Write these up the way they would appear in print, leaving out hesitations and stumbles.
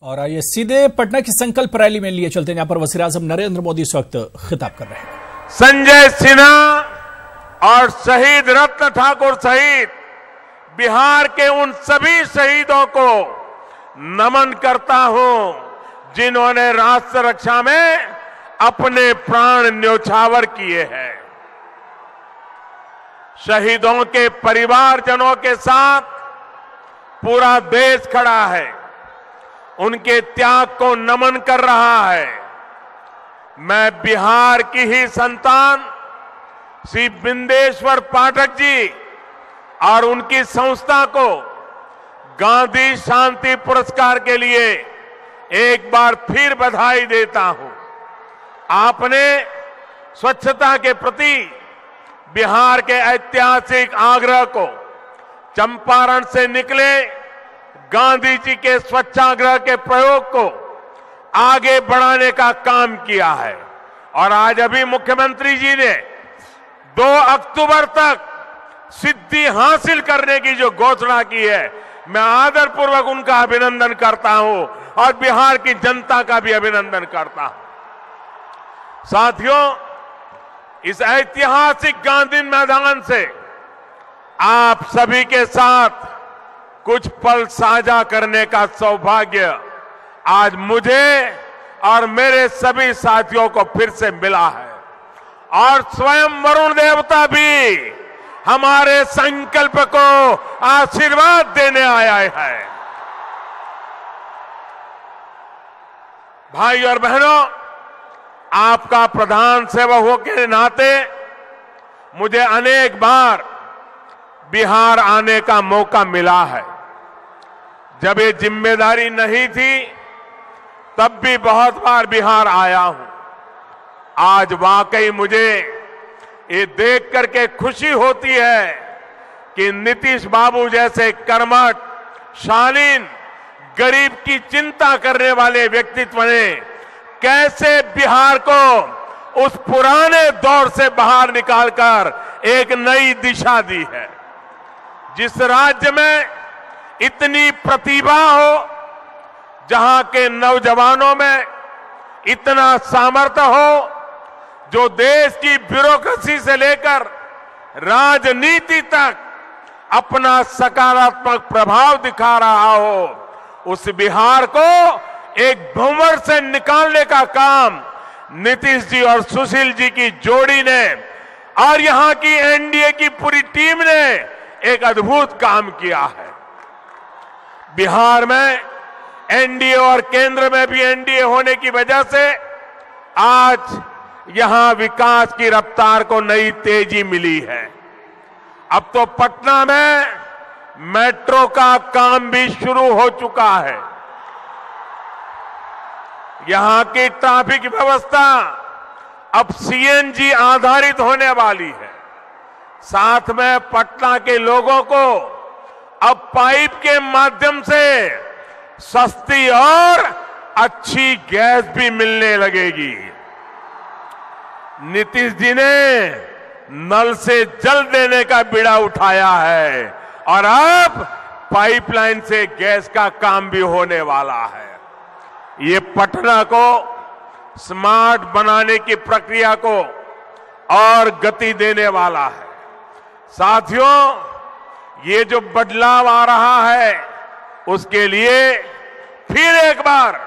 और आइए सीधे पटना की संकल्प रैली में लिए चलते हैं, यहां पर वज़ीर-ए-आज़म नरेंद्र मोदी इस वक्त खिताब कर रहे हैं। संजय सिन्हा और शहीद रत्न ठाकुर सहित बिहार के उन सभी शहीदों को नमन करता हूं जिन्होंने राष्ट्र रक्षा में अपने प्राण न्योछावर किए हैं। शहीदों के परिवारजनों के साथ पूरा देश खड़ा है, उनके त्याग को नमन कर रहा है। मैं बिहार की ही संतान श्री बिंदेश्वर पाठक जी और उनकी संस्था को गांधी शांति पुरस्कार के लिए एक बार फिर बधाई देता हूं। आपने स्वच्छता के प्रति बिहार के ऐतिहासिक आग्रह को, चंपारण से निकले गांधी जी के स्वच्छाग्रह के प्रयोग को आगे बढ़ाने का काम किया है। और आज अभी मुख्यमंत्री जी ने 2 अक्टूबर तक सिद्धि हासिल करने की जो घोषणा की है, मैं आदरपूर्वक उनका अभिनंदन करता हूं और बिहार की जनता का भी अभिनंदन करता हूं। साथियों, इस ऐतिहासिक गांधी मैदान से आप सभी के साथ कुछ पल साझा करने का सौभाग्य आज मुझे और मेरे सभी साथियों को फिर से मिला है। और स्वयं वरुण देवता भी हमारे संकल्प को आशीर्वाद देने आया है। भाई और बहनों, आपका प्रधान सेवक होने के नाते मुझे अनेक बार बिहार आने का मौका मिला है। जब ये जिम्मेदारी नहीं थी तब भी बहुत बार बिहार आया हूं। आज वाकई मुझे ये देख करके खुशी होती है कि नीतीश बाबू जैसे कर्मठ, शालीन, गरीब की चिंता करने वाले व्यक्तित्व ने कैसे बिहार को उस पुराने दौर से बाहर निकालकर एक नई दिशा दी है। जिस राज्य में इतनी प्रतिभा हो, जहां के नौजवानों में इतना सामर्थ्य हो, जो देश की ब्यूरोक्रेसी से लेकर राजनीति तक अपना सकारात्मक प्रभाव दिखा रहा हो, उस बिहार को एक भंवर से निकालने का काम नीतीश जी और सुशील जी की जोड़ी ने और यहां की एनडीए की पूरी टीम ने एक अद्भुत काम किया है। बिहार में एनडीए और केंद्र में भी एनडीए होने की वजह से आज यहां विकास की रफ्तार को नई तेजी मिली है। अब तो पटना में मेट्रो का काम भी शुरू हो चुका है। यहां की ट्रैफिक व्यवस्था अब सीएनजी आधारित होने वाली है। साथ में पटना के लोगों को अब पाइप के माध्यम से सस्ती और अच्छी गैस भी मिलने लगेगी। नीतीश जी ने नल से जल देने का बीड़ा उठाया है और अब पाइपलाइन से गैस का काम भी होने वाला है। ये पटना को स्मार्ट बनाने की प्रक्रिया को और गति देने वाला है। साथियों, ये जो बदलाव आ रहा है उसके लिए फिर एक बार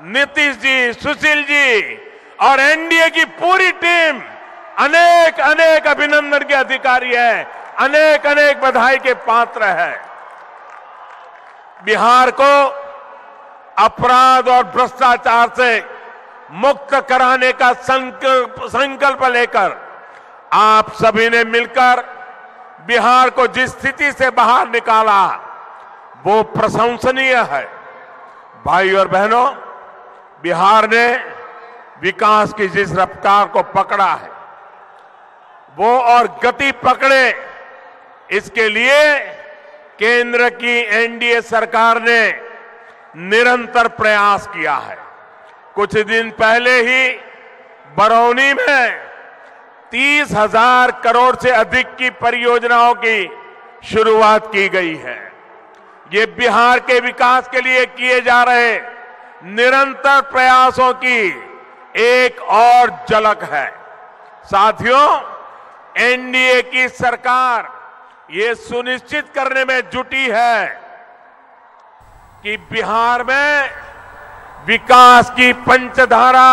नीतीश जी, सुशील जी और एनडीए की पूरी टीम अनेक अनेक अभिनंदन के अधिकारी है, अनेक अनेक बधाई के पात्र है। बिहार को अपराध और भ्रष्टाचार से मुक्त कराने का संकल्प लेकर आप सभी ने मिलकर बिहार को जिस स्थिति से बाहर निकाला वो प्रशंसनीय है। भाई और बहनों, बिहार ने विकास की जिस रफ्तार को पकड़ा है वो और गति पकड़े, इसके लिए केंद्र की एनडीए सरकार ने निरंतर प्रयास किया है। कुछ दिन पहले ही बरौनी में 30,000 करोड़ से अधिक की परियोजनाओं की शुरुआत की गई है। ये बिहार के विकास के लिए किए जा रहे निरंतर प्रयासों की एक और झलक है। साथियों, एनडीए की सरकार ये सुनिश्चित करने में जुटी है कि बिहार में विकास की पंचधारा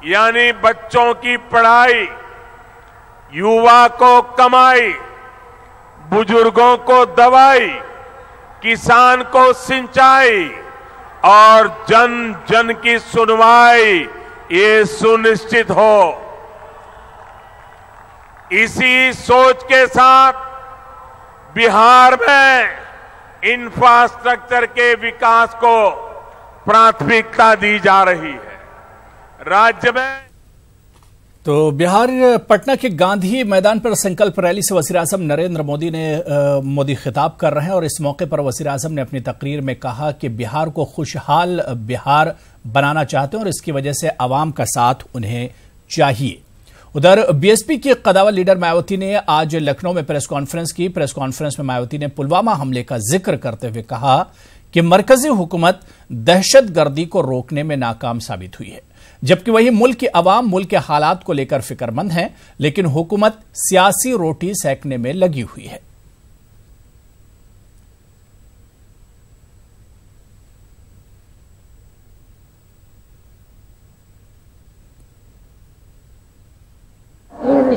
यानी बच्चों की पढ़ाई, युवा को कमाई, बुजुर्गों को दवाई, किसान को सिंचाई और जन जन की सुनवाई ये सुनिश्चित हो। इसी सोच के साथ बिहार में इंफ्रास्ट्रक्चर के विकास को प्राथमिकता दी जा रही है। राज्य में तो बिहार पटना के गांधी मैदान पर संकल्प रैली से वज़ीर-ए-आज़म नरेंद्र मोदी खिताब कर रहे हैं और इस मौके पर वज़ीर-ए-आज़म ने अपनी तकरीर में कहा कि बिहार को खुशहाल बिहार बनाना चाहते हैं और इसकी वजह से आवाम का साथ उन्हें चाहिए। उधर बीएसपी की कदावर लीडर मायावती ने आज लखनऊ में प्रेस कॉन्फ्रेंस की। प्रेस कॉन्फ्रेंस में मायावती ने पुलवामा हमले का जिक्र करते हुए कहा कि मरकजी हुकूमत दहशतगर्दी को रोकने में नाकाम साबित हुई है, जबकि वही मुल्क की अवाम मुल्क के हालात को लेकर फिक्रमंद है, लेकिन हुकूमत सियासी रोटी सेकने में लगी हुई है।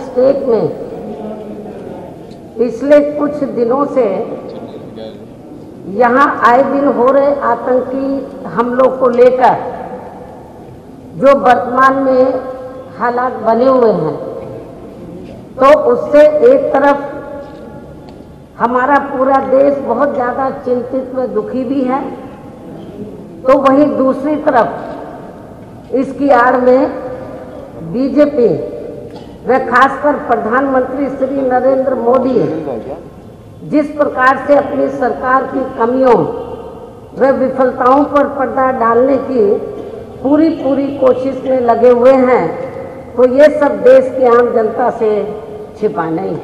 स्टेट में पिछले कुछ दिनों से यहाँ आए दिन हो रहे आतंकी हमलों को लेकर जो वर्तमान में हालात बने हुए हैं, तो उससे एक तरफ हमारा पूरा देश बहुत ज़्यादा चिंतित व दुखी भी है, तो वहीं दूसरी तरफ इसकी आड़ में बीजेपी व खासकर प्रधानमंत्री श्री नरेंद्र मोदी जिस प्रकार से अपनी सरकार की कमियों व विफलताओं पर पर्दा डालने की पूरी कोशिश में लगे हुए हैं, तो ये सब देश की आम जनता से छिपा नहीं।